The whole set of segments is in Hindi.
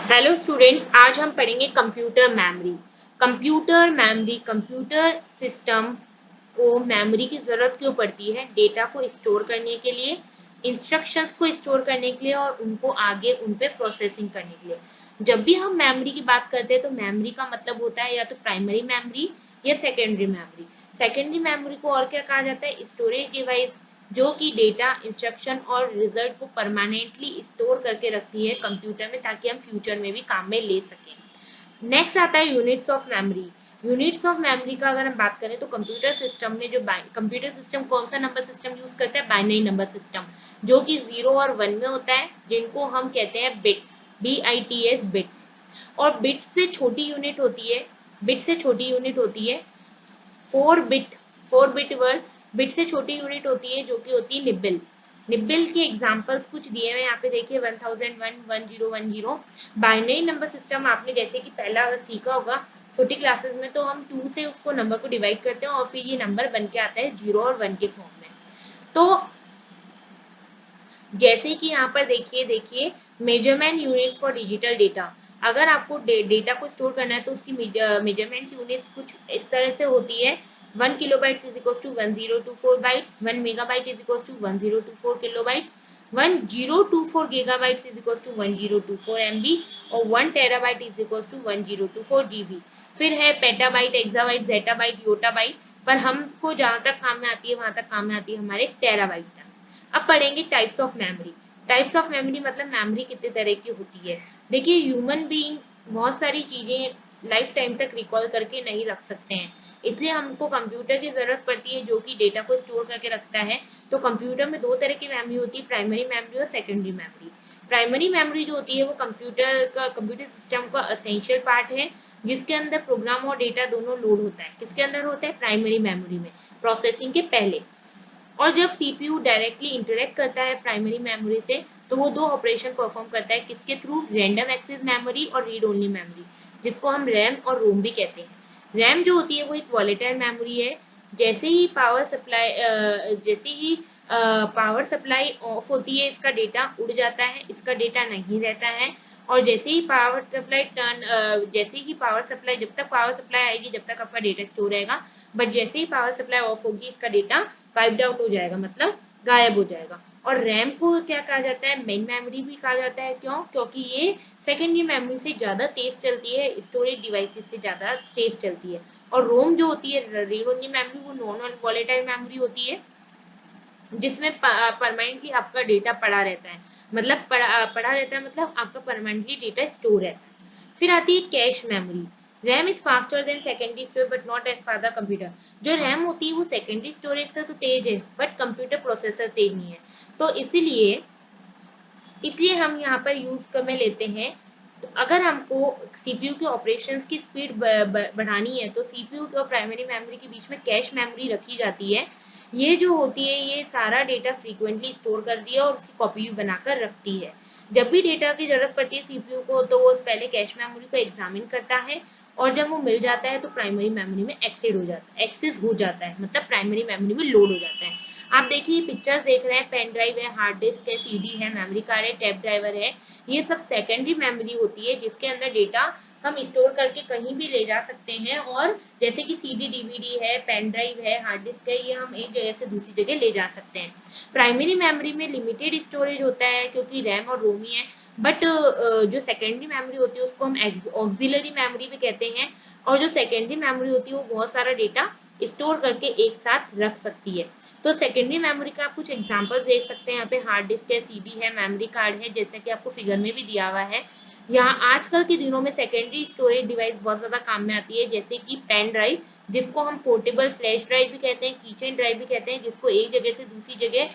हेलो स्टूडेंट्स, आज हम पढ़ेंगे कंप्यूटर मेमोरी। कंप्यूटर सिस्टम को मेमोरी की जरूरत क्यों पड़ती है? डेटा को स्टोर करने के लिए, इंस्ट्रक्शंस को स्टोर करने के लिए और उनको आगे उन पे प्रोसेसिंग करने के लिए। जब भी हम मेमोरी की बात करते हैं तो मेमोरी का मतलब होता है या तो प्राइमरी मेमोरी या सेकेंडरी मेमोरी। सेकेंडरी मेमोरी को और क्या कहा जाता है? स्टोरेज डिवाइस, जो कि डेटा, इंस्ट्रक्शन और रिजल्ट को परमानेंटली स्टोर करके रखती है कंप्यूटर में, ताकि हम फ्यूचर में भी काम में ले सकें। नेक्स्ट आता है units of memory. Units of memory का अगर हम बात करें तो कंप्यूटर सिस्टम में जो कंप्यूटर सिस्टम कौन सा नंबर सिस्टम यूज करता है? बाइनरी नंबर सिस्टम, जो कि 0 और 1 में होता है, जिनको हम कहते हैं बिट्स, BITS बिट्स। और बिट से छोटी यूनिट होती है, बिट से छोटी यूनिट होती है 4 बिट, 4 बिट वर्ड। बिट से छोटी यूनिट होती है जो कि होती है निब्बल। निब्बल के एग्जांपल्स कुछ दिए हुए यहाँ पे देखिए, 1001, 1010। बाइनरी नंबर सिस्टम आपने जैसे कि पहला सीखा होगा छोटी क्लासेस में, तो हम 2 से उसको नंबर को डिवाइड करते हैं और फिर ये नंबर बन के आता है 0 और 1 के फॉर्म में। तो जैसे कि यहाँ पर देखिए measurement units for digital data. अगर आपको डेटा को स्टोर करना है तो उसकी मेजरमेंट यूनिट्स कुछ इस तरह से होती है। 1 kilobytes is equal to 1024 bytes, 1 megabyte is equal to 1024 kilobytes, 1024 gigabytes is equal to 1024 MB और 1 terabyte is equal to 1024 GB। फिर है पेटाबाइट, एक्साबाइट, जेटाबाइट, योटाबाइट। पर हमको जहां तक काम में आती है वहां तक काम में आती है हमारे टेराबाइट तक। अब पढ़ेंगे types of memory. Types of memory मतलब मेमोरी कितने तरह की होती है। देखिए, ह्यूमन बीइंग बहुत सारी चीजें लाइफ टाइम तक रिकॉल करके नहीं रख सकते हैं, इसलिए हमको कंप्यूटर की जरूरत पड़ती है जो कि डेटा को स्टोर करके रखता है। तो कंप्यूटर में दो तरह की मेमोरी होती है, प्राइमरी मेमोरी और सेकेंडरी मेमोरी। प्राइमरी मेमोरी जो होती है वो कंप्यूटर सिस्टम का असेंशियल पार्ट है, जिसके अंदर प्रोग्राम और डेटा दोनों लोड होता है। किसके अंदर होता है? प्राइमरी मेमोरी में, प्रोसेसिंग के पहले। और जब सीपीयू डायरेक्टली इंटरेक्ट करता है प्राइमरी मेमोरी से, तो वो दो ऑपरेशन परफॉर्म करता है। किसके थ्रू? रैंडम एक्सेस मेमोरी और रीड ओनली मेमोरी, जिसको हम रैम और रोम भी कहते हैं। रैम जो होती है वो एक वॉलेटाइल मेमोरी है। जैसे ही पावर सप्लाई ऑफ होती है, इसका डेटा उड़ जाता है, इसका डेटा नहीं रहता है। और जैसे ही पावर सप्लाई, जब तक पावर सप्लाई आएगी जब तक आपका डेटा स्टोर रहेगा। बट जैसे ही पावर सप्लाई ऑफ होगी, इसका डेटा वाइप्ड आउट हो जाएगा, मतलब गायब हो जाएगा। और रैम को क्या कहा जाता है? मेन मेमोरी भी कहा जाता है। क्यों? क्योंकि ये सेकेंडरी मेमोरी से ज्यादा तेज चलती है, स्टोरेज डिवाइसेस से ज्यादा तेज चलती है। और रोम जो होती है, रीड ओनली मेमोरी, वो नॉन वॉलेटाइल मेमोरी होती है, जिसमें परमानेंटली आपका डेटा पड़ा रहता है। मतलब पड़ा रहता है, मतलब आपका परमानेंटली डेटा स्टोर रहता है। फिर आती है cache memory. RAM is faster than secondary storage but not as far the computer. जो रैम होती है वो सेकेंडरी स्टोरेज से तो तेज है, बट कंप्यूटर प्रोसेसर तेज नहीं है। तो इसीलिए इसलिए हम यहाँ पर यूज में लेते हैं। तो अगर हमको सीपीयू के ऑपरेशंस की स्पीड बढ़ानी है तो सीपीयू और प्राइमरी मेमोरी के बीच में कैश मेमोरी रखी जाती है। ये जो होती है ये सारा डेटा फ्रीक्वेंटली स्टोर करती है और उसकी कॉपी भी बनाकर रखती है। जब भी डेटा की जरूरत पड़ती है सीपीयू को, तो वो पहले कैश मेमोरी को एग्जामिन करता है, और जब वो मिल जाता है तो प्राइमरी मेमोरी में एक्सेस हो जाता है, मतलब प्राइमरी मेमोरी में लोड हो जाता है। आप देखिए पिक्चर्स देख रहे हैं, पेन ड्राइव है, हार्ड डिस्क है, सीडी है, मेमोरी कार्ड है, टेप ड्राइवर है। ये सब सेकेंडरी मेमोरी होती है, जिसके अंदर डेटा हम स्टोर करके कहीं भी ले जा सकते हैं। और जैसे कि सीडी, डीवीडी है, पेन ड्राइव है, हार्ड डिस्क है, ये हम एक जगह से दूसरी जगह ले जा सकते हैं। प्राइमरी मेमोरी में लिमिटेड स्टोरेज होता है, क्योंकि रैम और रोम ही है। बट जो सेकेंडरी मेमोरी होती है उसको हम ऑक्सिलरी मेमोरी भी कहते हैं। और जो सेकेंडरी मेमोरी होती है वो बहुत सारा डेटा स्टोर करके एक साथ रख सकती है। तो सेकेंडरी मेमोरी का आप कुछ एग्जांपल देख सकते हैं। यहाँ पे हार्ड डिस्क है, सीडी है, मेमोरी कार्ड है, जैसे कि आपको फिगर में भी दिया हुआ है। यहाँ आजकल के दिनों में सेकेंडरी स्टोरेज डिवाइस बहुत ज्यादा काम में आती है, जैसे कि पेन ड्राइव, जिसको हम पोर्टेबल फ्लैश ड्राइव भी कहते हैं, कीचेन ड्राइव भी कहते हैं, जिसको एक जगह से दूसरी जगह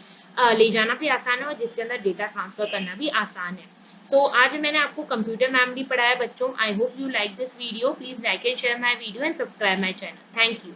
ले जाना भी आसान है और जिसके अंदर डेटा ट्रांसफर करना भी आसान है। सो आज मैंने आपको कंप्यूटर मेमोरी पढ़ाया बच्चों। I hope you like this video. Please like and share my video and subscribe my channel. Thank you.